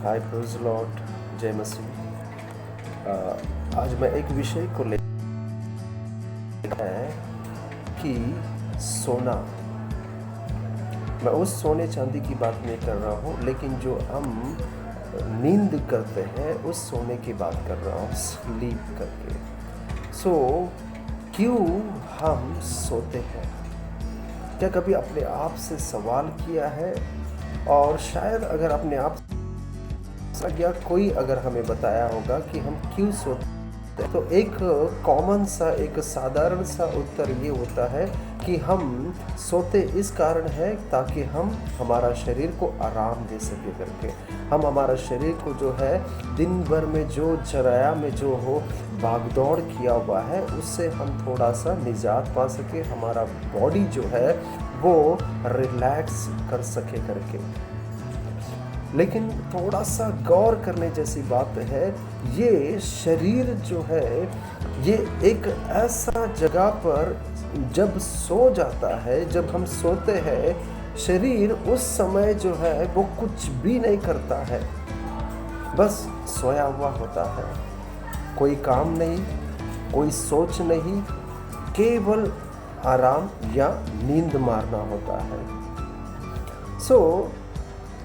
हाय praise Lord, जय मसीह। आज मैं एक विषय को लेकर है कि सोना। मैं उस सोने चांदी की बात नहीं कर रहा हूँ, लेकिन जो हम नींद करते हैं उस सोने की बात कर रहा हूँ, स्लीप करके। क्यों हम सोते हैं? क्या कभी अपने आप से सवाल किया है? और शायद अगर अपने आप या कोई अगर हमें बताया होगा कि हम क्यों सोते हैं, तो एक कॉमन सा, एक साधारण सा उत्तर ये होता है कि हम सोते इस कारण है ताकि हम हमारा शरीर को आराम दे सके करके। हम हमारा शरीर को जो है दिन भर में जो चराया में जो हो भागदौड़ किया हुआ है, उससे हम थोड़ा सा निजात पा सके, हमारा बॉडी जो है वो रिलैक्स कर सके करके। लेकिन थोड़ा सा गौर करने जैसी बात है, ये शरीर जो है ये एक ऐसा जगह पर जब सो जाता है, जब हम सोते हैं, शरीर उस समय जो है वो कुछ भी नहीं करता है, बस सोया हुआ होता है। कोई काम नहीं, कोई सोच नहीं, केवल आराम या नींद मारना होता है।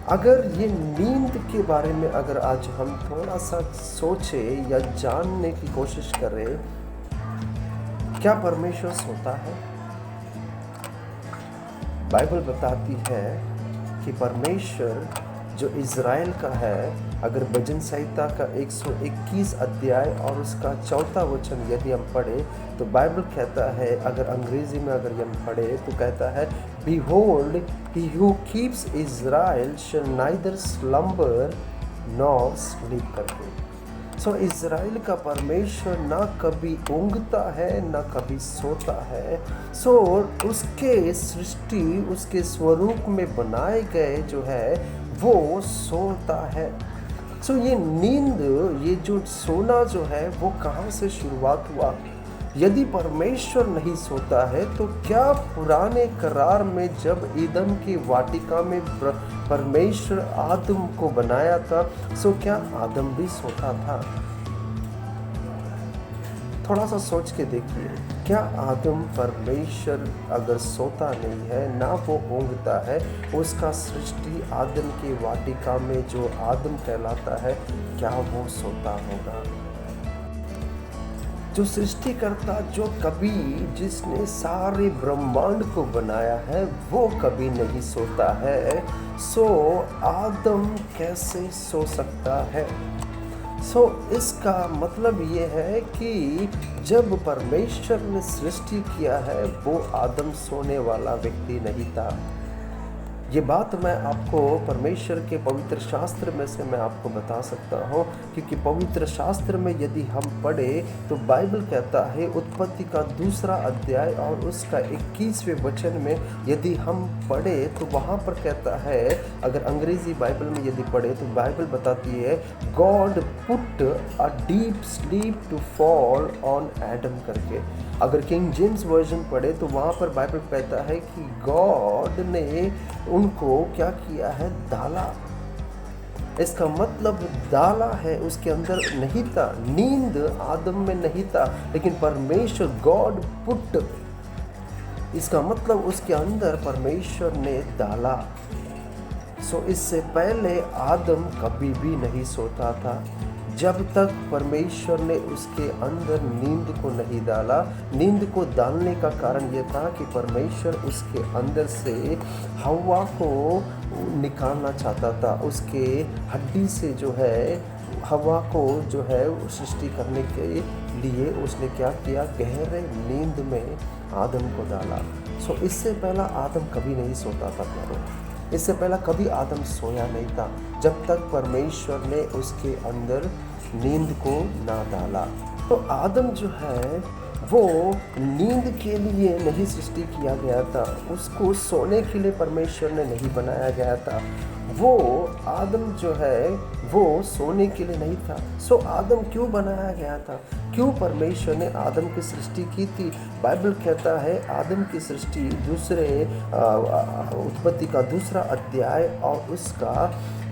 अगर ये नींद के बारे में अगर आज हम थोड़ा सा सोचें या जानने की कोशिश करें, क्या परमेश्वर सोता है? बाइबल बताती है कि परमेश्वर जो इज़राइल का है, अगर भजन संहिता का 121 अध्याय और उसका 4 वचन यदि हम पढ़े तो बाइबल कहता है, अगर अंग्रेजी में अगर हम पढ़े तो कहता है, Behold, he who keeps Israel shall neither slumber nor sleep करके। इज़राइल का परमेश्वर ना कभी ऊँघता है ना कभी सोता है। उसके सृष्टि, उसके स्वरूप में बनाए गए जो है वो सोता है। ये नींद, ये जो सोना जो है वो कहाँ से शुरुआत हुआ? यदि परमेश्वर नहीं सोता है तो क्या पुराने करार में जब ईदन की वाटिका में परमेश्वर आदम को बनाया था, क्या आदम भी सोता था? थोड़ा सा सोच के देखिए, क्या आदम, परमेश्वर अगर सोता नहीं है, ना वो ऊँघता है, उसका सृष्टि आदम की वाटिका में जो आदम कहलाता है, क्या वो सोता होगा? जो सृष्टिकर्ता, जो कभी जिसने सारे ब्रह्मांड को बनाया है, वो कभी नहीं सोता है। आदम कैसे सो सकता है? इसका मतलब ये है कि जब परमेश्वर ने सृष्टि किया है, वो आदम सोने वाला व्यक्ति नहीं था। ये बात मैं आपको परमेश्वर के पवित्र शास्त्र में से मैं आपको बता सकता हूँ, क्योंकि पवित्र शास्त्र में यदि हम पढ़े तो बाइबल कहता है, उत्पत्ति का 2 अध्याय और उसका 21वें वचन में यदि हम पढ़े तो वहाँ पर कहता है, अगर अंग्रेजी बाइबल में यदि पढ़े तो बाइबल बताती है, God put a deep sleep to fall on Adam करके। अगर किंग जेम्स वर्जन पढ़े तो वहाँ पर बाइबल कहता है कि गॉड ने उनको क्या किया है? डाला। इसका मतलब डाला है, उसके अंदर नहीं था, नींद आदम में नहीं था, लेकिन परमेश्वर गॉड पुट, इसका मतलब उसके अंदर परमेश्वर ने डाला। इससे पहले आदम कभी भी नहीं सोता था, जब तक परमेश्वर ने उसके अंदर नींद को नहीं डाला। नींद को डालने का कारण ये था कि परमेश्वर उसके अंदर से हवा को निकालना चाहता था। उसके हड्डी से जो है हवा को जो है सृष्टि करने के लिए उसने क्या किया? गहरे नींद में आदम को डाला। इससे पहला आदम कभी नहीं सोता था प्यारो। इससे पहला कभी आदम सोया नहीं था, जब तक परमेश्वर ने उसके अंदर नींद को ना डाला। आदम जो है वो नींद के लिए नहीं सृष्टि किया गया था, उसको सोने के लिए परमेश्वर ने नहीं बनाया गया था। वो आदम जो है वो सोने के लिए नहीं था। आदम क्यों बनाया गया था? क्यों परमेश्वर ने आदम की सृष्टि की थी? बाइबल कहता है, आदम की सृष्टि उत्पत्ति का 2 अध्याय और उसका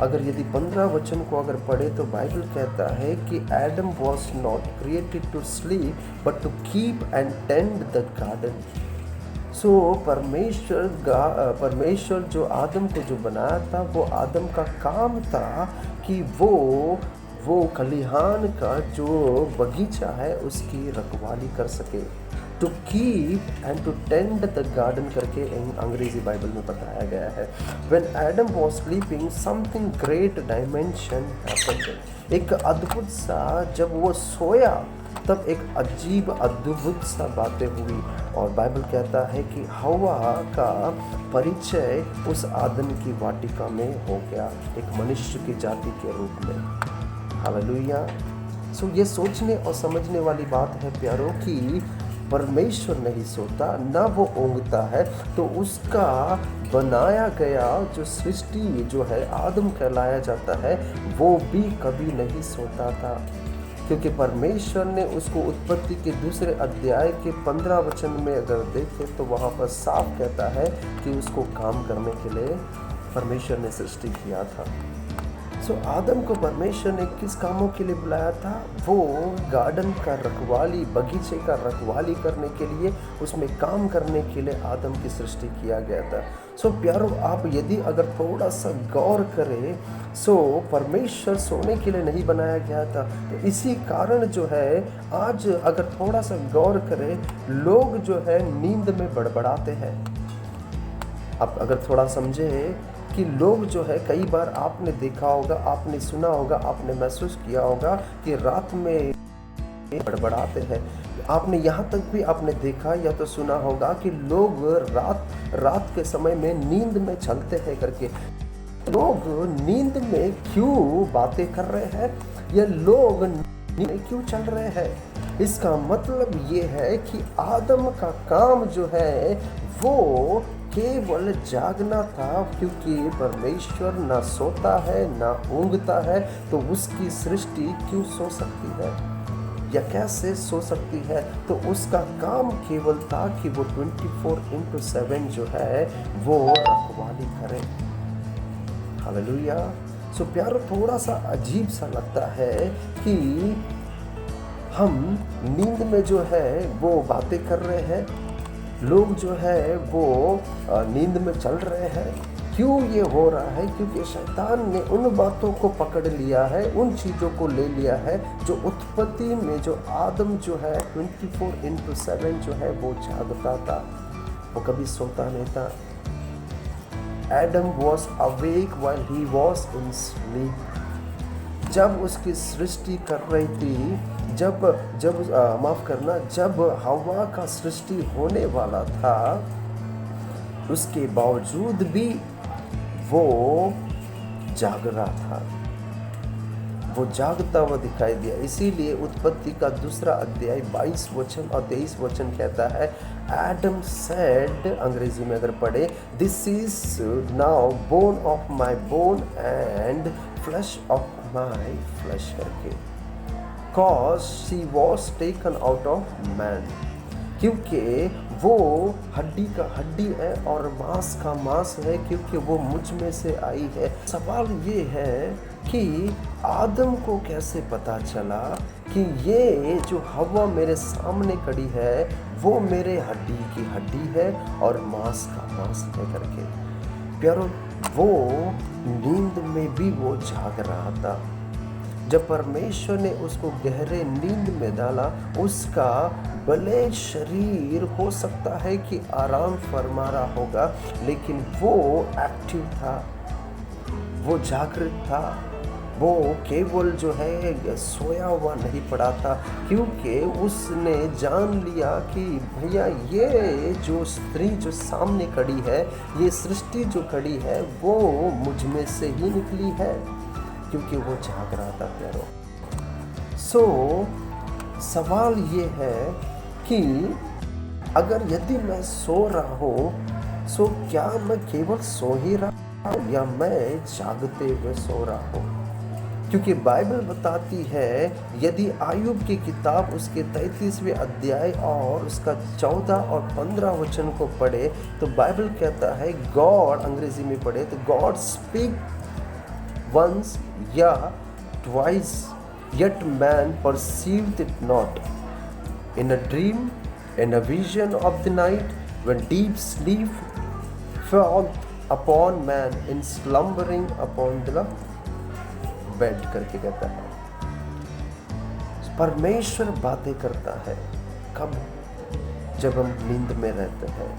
अगर यदि 15 वचन को अगर पढ़े तो बाइबल कहता है कि Adam was not created to sleep but to keep and tend the garden. So परमेश्वर जो आदम को जो बनाया था, वो आदम का काम था कि वो खलिहान का जो बगीचा है उसकी रखवाली कर सके। To keep and to tend the garden करके अंग्रेजी बाइबल में बताया गया है। When Adam was sleeping something great dimension happened. एक अद्भुत सा, जब वो सोया तब एक अजीब अद्भुत सा बातें हुई, और बाइबल कहता है कि हवा का परिचय उस आदम की वाटिका में हो गया, एक मनुष्य की जाति के रूप में। हालेलुया। सो ये सोचने और समझने वाली बात है प्यारों कि परमेश्वर नहीं सोता, ना वो ऊँघता है, तो उसका बनाया गया जो सृष्टि जो है आदम कहलाया जाता है, वो भी कभी नहीं सोता था। क्योंकि परमेश्वर ने उसको उत्पत्ति के दूसरे अध्याय के 15 वचन में अगर देखें तो वहाँ पर साफ कहता है कि उसको काम करने के लिए परमेश्वर ने सृष्टि किया था। सो आदम को परमेश्वर ने किस कामों के लिए बुलाया था? वो गार्डन का रखवाली, बगीचे का रखवाली करने के लिए, उसमें काम करने के लिए आदम की सृष्टि किया गया था। सो प्यारो, आप यदि अगर थोड़ा सा गौर करें, सो परमेश्वर सोने के लिए नहीं बनाया गया था। तो इसी कारण जो है आज अगर थोड़ा सा गौर करें, लोग जो है नींद में बड़बड़ाते हैं। आप अगर थोड़ा समझे कि लोग जो है, कई बार आपने देखा होगा, आपने सुना होगा, आपने महसूस किया होगा कि रात में बड़बड़ाते हैं। आपने यहाँ तक भी आपने देखा या तो सुना होगा कि लोग रात के समय में नींद में चलते हैं करके। लोग नींद में क्यों बातें कर रहे हैं या लोग नींद में क्यों चल रहे हैं? इसका मतलब ये है कि आदम का काम जो है वो केवल जागना था, क्योंकि परमेश्वर ना सोता है ना ऊँघता है, तो उसकी सृष्टि क्यों सो सकती है या कैसे सो सकती है? तो उसका काम केवल था कि वो 24/7 जो है वो रखवाली करे। हालेलुया। सो प्यारो, थोड़ा सा अजीब सा लगता है कि हम नींद में जो है वो बातें कर रहे हैं, लोग जो है वो नींद में चल रहे हैं। क्यों ये हो रहा है? क्योंकि शैतान ने उन बातों को पकड़ लिया है, उन चीज़ों को ले लिया है जो उत्पत्ति में जो आदम जो है 24/7 जो है वो जागता था, वो कभी सोता नहीं था। Adam was awake while he was in sleep. जब उसकी सृष्टि कर रही थी, जब हवा का सृष्टि होने वाला था, उसके बावजूद भी वो जाग रहा था, वो जागता हुआ दिखाई दिया। इसीलिए उत्पत्ति का दूसरा अध्याय 22 वचन और 23 वचन कहता है, एडम सेड, अंग्रेजी में अगर पढ़े, this is now bone of my bone and flash of my flash करके, cause she was taken out of man। क्योंकि वो हड्डी का हड्डी है और मांस का मांस है, क्योंकि वो मुझ में से आई है। सवाल ये है कि आदम को कैसे पता चला कि ये जो हवा मेरे सामने खड़ी है वो मेरे हड्डी की हड्डी है और मांस का मांस है करके। प्यारो, वो नींद में भी वो जाग रहा था। जब परमेश्वर ने उसको गहरे नींद में डाला, उसका भले शरीर हो सकता है कि आराम फरमा रहा होगा, लेकिन वो एक्टिव था, वो जागृत था, वो केवल जो है सोया हुआ नहीं पड़ा था। क्योंकि उसने जान लिया कि भैया ये जो स्त्री जो सामने खड़ी है, ये सृष्टि जो खड़ी है, वो मुझ में से ही निकली है, क्योंकि वो जाग रहा था प्यारो। सो सवाल ये है कि अगर यदि मैं सो रहा हूँ, सो क्या मैं केवल सो ही रहा हूँ या मैं जागते हुए सो रहा हूँ? क्योंकि बाइबल बताती है, यदि आयुब की किताब उसके 33वें अध्याय और उसका 14 और 15 वचन को पढ़े तो बाइबल कहता है, गॉड, अंग्रेजी में पढ़े तो God speak once, yeah, twice, yet man perceived it not. In a dream, in a vision of the night, when deep sleep fell upon man, in slumbering upon the bed करके कहता है। परमेश्वर बातें करता है कब? जब हम नींद में रहते हैं।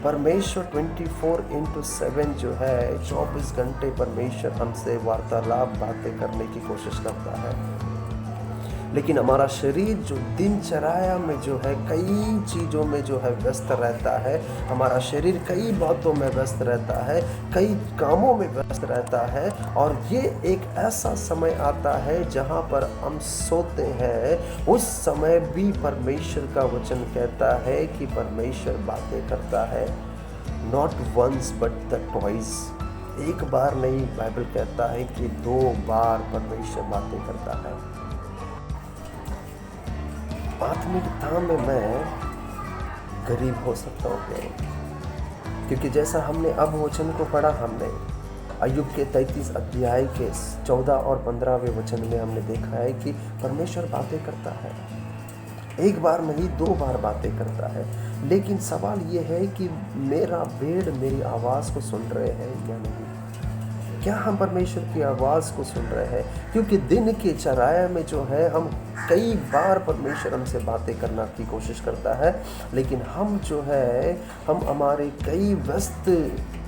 परमेश्वर 24/7 जो है 24 घंटे परमेश्वर हमसे वार्तालाप बातें करने की कोशिश करता है। लेकिन हमारा शरीर जो दिनचर्या में जो है कई चीज़ों में जो है व्यस्त रहता है, हमारा शरीर कई बातों में व्यस्त रहता है, कई कामों में व्यस्त रहता है, और ये एक ऐसा समय आता है जहाँ पर हम सोते हैं। उस समय भी परमेश्वर का वचन कहता है कि परमेश्वर बातें करता है। Not once but the twice, एक बार नहीं, बाइबल कहता है कि 2 बार परमेश्वर बातें करता है। आत्मिकता में मैं गरीब हो सकता हूँ क्या? क्योंकि जैसा हमने अब वचन को पढ़ा, हमने अय्यूब के 33 अध्याय के 14 और 15वें वचन में हमने देखा है कि परमेश्वर बातें करता है। एक बार नहीं, 2 बार बातें करता है। लेकिन सवाल ये है कि मेरा भेड़ मेरी आवाज़ को सुन रहे हैं या नहीं? क्या हम परमेश्वर की आवाज़ को सुन रहे हैं? क्योंकि दिन के चराया में जो है हम कई बार परमेश्वर हमसे बातें करना की कोशिश करता है, लेकिन हम जो है हम हमारे कई व्यस्त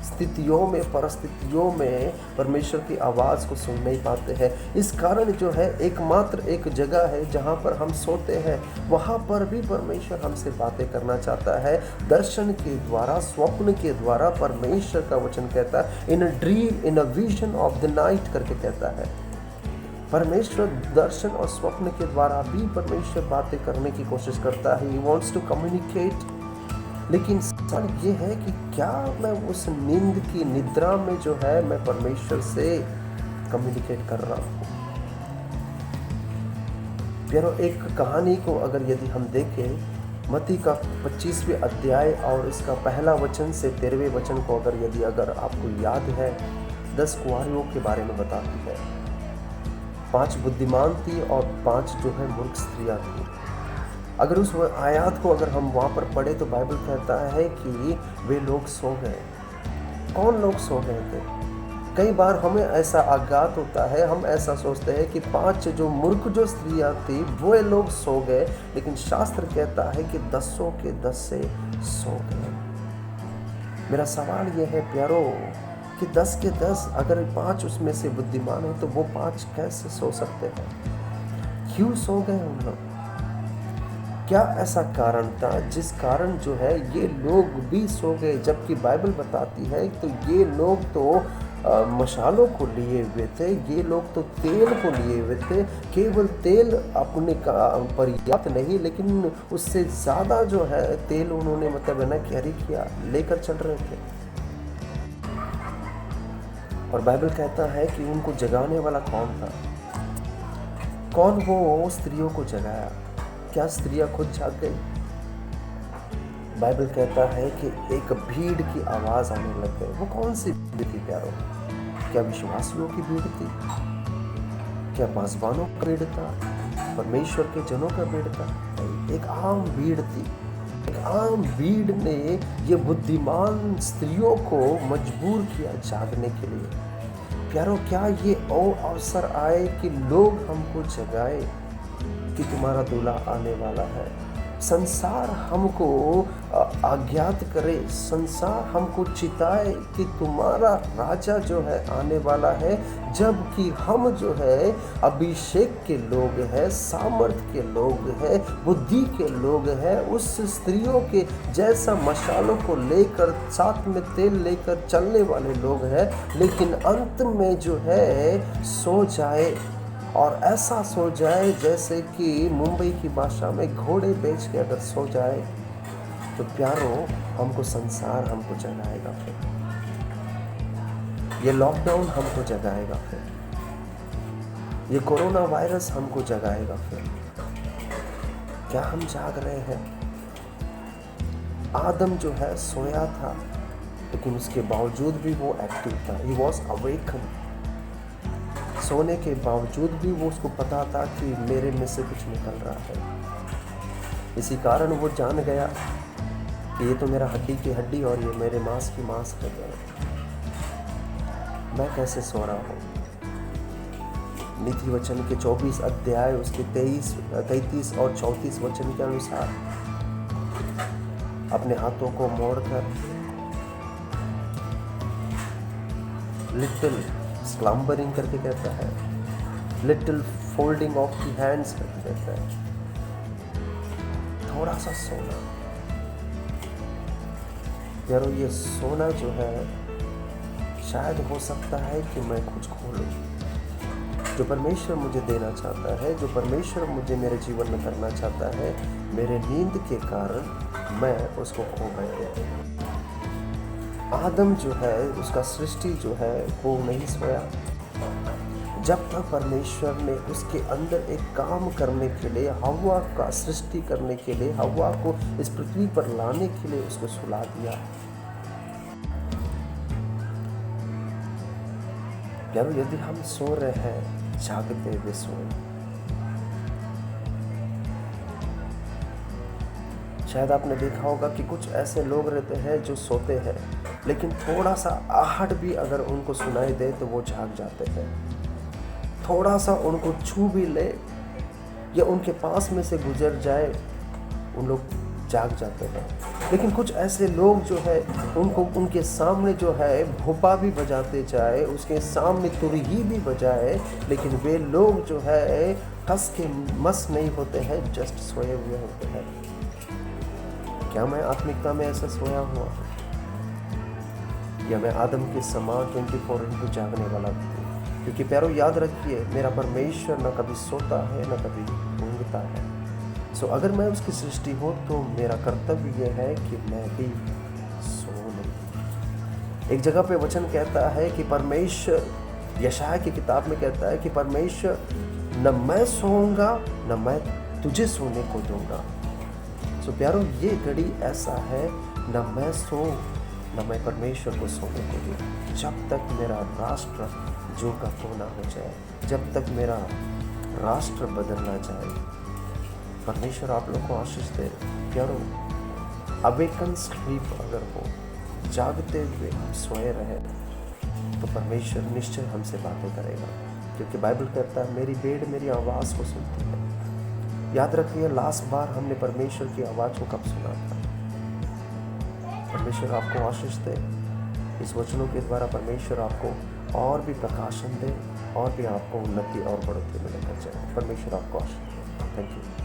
स्थितियों में, परिस्थितियों में परमेश्वर की आवाज़ को सुन नहीं पाते हैं। इस कारण जो है एकमात्र एक जगह है जहाँ पर हम सोते हैं, वहाँ पर भी परमेश्वर हमसे बातें करना चाहता है। दर्शन के द्वारा, स्वप्न के द्वारा परमेश्वर का वचन कहता है, in a dream, in a vision of the night करके कहता है। परमेश्वर दर्शन और स्वप्न के द्वारा भी परमेश्वर बातें करने की कोशिश करता है। He wants to communicate. लेकिन सवाल ये है कि क्या मैं उस नींद की निद्रा में जो है मैं परमेश्वर से कम्युनिकेट कर रहा हूँ? प्यारो, एक कहानी को अगर यदि हम देखें, मत्ती का 25वें अध्याय और इसका पहला वचन से 13वें वचन को अगर आपको याद है, 10 कुंवारियों के बारे में बताती है। 5 बुद्धिमान थी और 5 जो है मूर्ख स्त्रियाँ थी। अगर उस आयत को अगर हम वहाँ पर पढ़े तो बाइबल कहता है कि वे लोग सो गए। कौन लोग सो गए थे? कई बार हमें ऐसा आघात होता है, हम ऐसा सोचते हैं कि 5 जो मूर्ख जो स्त्रियाँ थी वो लोग सो गए, लेकिन शास्त्र कहता है कि 10 के 10 से सो गए। मेरा सवाल ये है प्यारो कि 10 के 10 अगर 5 उसमें से बुद्धिमान है तो वो 5 कैसे सो सकते हैं? क्यों सो गए उन लोग? क्या ऐसा कारण था जिस कारण जो है ये लोग भी सो गए? जबकि बाइबल बताती है तो ये लोग तो मसालों को लिए हुए थे, ये लोग तो तेल को लिए हुए थे। केवल तेल अपने का पर्याप्त नहीं, लेकिन उससे ज़्यादा जो है तेल उन्होंने कैरी किया, लेकर चल रहे थे। और बाइबल कहता है कि उनको जगाने वाला कौन था? कौन वो स्त्रियों को जगाया? क्या स्त्रियां खुद जाग गई? बाइबल कहता है कि एक भीड़ की आवाज़ आने लग गई। वो कौन सी भीड़ थी प्यारो? क्या विश्वासियों की भीड़ थी? क्या पासवानों का भीड़ था? परमेश्वर के जनों का भीड़ था? नहीं, एक आम भीड़ थी। एक आम भीड़ ने ये बुद्धिमान स्त्रियों को मजबूर किया जागने के लिए। प्यारो, क्या ये अवसर आए कि लोग हमको जगाए कि तुम्हारा दूल्हा आने वाला है? संसार हमको आज्ञात करे, संसार हमको चिताए कि तुम्हारा राजा जो है आने वाला है, जबकि हम जो है अभिषेक के लोग हैं, सामर्थ के लोग हैं, बुद्धि के लोग हैं, उस स्त्रियों के जैसा मशालों को लेकर, साथ में तेल लेकर चलने वाले लोग हैं, लेकिन अंत में जो है सो जाए। और ऐसा सो जाए जैसे कि मुंबई की भाषा में घोड़े बेच के अगर सो जाए। तो प्यारो, हमको संसार हमको जगाएगा फिर, ये लॉकडाउन हमको जगाएगा फिर, ये कोरोना वायरस हमको जगाएगा फिर। क्या हम जाग रहे हैं? आदम जो है सोया था, लेकिन उसके बावजूद भी वो एक्टिव था। He was awaken. सोने के बावजूद भी वो उसको पता था कि मेरे में से कुछ निकल रहा है। इसी कारण वो जान गया कि ये तो मेरा हड्डी की हड्डी और ये मेरे मांस की मांस है। मैं कैसे सो रहा हूँ। नीति वचन के 24 अध्याय उसके 33 और 34 वचन के अनुसार अपने हाथों को मोड़कर लिटिल स्लम्बरिंग करके कहता है, little folding of the hands करके कहता है, थोड़ा सा सोना। यारो ये सोना जो है शायद हो सकता है कि मैं कुछ खो लूं। जो परमेश्वर मुझे देना चाहता है, जो परमेश्वर मुझे मेरे जीवन में करना चाहता है, मेरे नींद के कारण मैं उसको खो गया। आदम जो है, उसका सृष्टि जो है वो नहीं सोया। जब तक परमेश्वर ने उसके अंदर एक काम करने के लिए, हवा का सृष्टि करने के लिए, हवा को इस पृथ्वी पर लाने के लिए उसको सुला दिया। यार यदि हम सो रहे हैं, जागते हुए सोए। शायद आपने देखा होगा कि कुछ ऐसे लोग रहते हैं जो सोते हैं, लेकिन थोड़ा सा आहट भी अगर उनको सुनाई दे तो वो जाग जाते हैं। थोड़ा सा उनको छू भी ले या उनके पास में से गुजर जाए, उन लोग जाग जाते हैं। लेकिन कुछ ऐसे लोग जो है, उनको उनके सामने जो है भोपा भी बजाते जाए, उसके सामने तुरही भी बजाए, लेकिन वे लोग जो है कस के मस नहीं होते हैं, जस्ट सोए हुए होते हैं। क्या मैं आत्मिकता में ऐसा सोया हुआ हूँ, या मैं आदम के समान 24/7 जागने वाला हूँ? क्योंकि प्यारो याद रखिए, मेरा परमेश्वर न कभी सोता है न कभी ऊँघता है। सो अगर मैं उसकी सृष्टि हूँ तो मेरा कर्तव्य यह है कि मैं भी सो नहीं। एक जगह पे वचन कहता है कि परमेश्वर, यशाया की किताब में कहता है कि परमेश्वर, न मैं सोऊंगा न मैं तुझे सोने को दूंगा। सो प्यारो ये घड़ी ऐसा है, न मैं सो न मैं परमेश्वर को सोने को दूँ, जब तक मेरा राष्ट्र जो का तो ना हो जाए, जब तक मेरा राष्ट्र बदल ना जाए। परमेश्वर आप लोग को आशीष दे। प्यारो अवेकन स्लीप अगर हो, जागते हुए हम सोए रहे, तो परमेश्वर निश्चय हमसे बातें करेगा। क्योंकि बाइबल कहता है, मेरी भेड़ मेरी आवाज़ को सुनती है। याद रखिए, लास्ट बार हमने परमेश्वर की आवाज़ को कब सुना था? परमेश्वर आपको आशीष दे। इस वचनों के द्वारा परमेश्वर आपको और भी प्रकाशन दे और भी आपको उन्नति और बढ़ोतरी में लेकर जाए। परमेश्वर आपको आशीष दे। Thank you.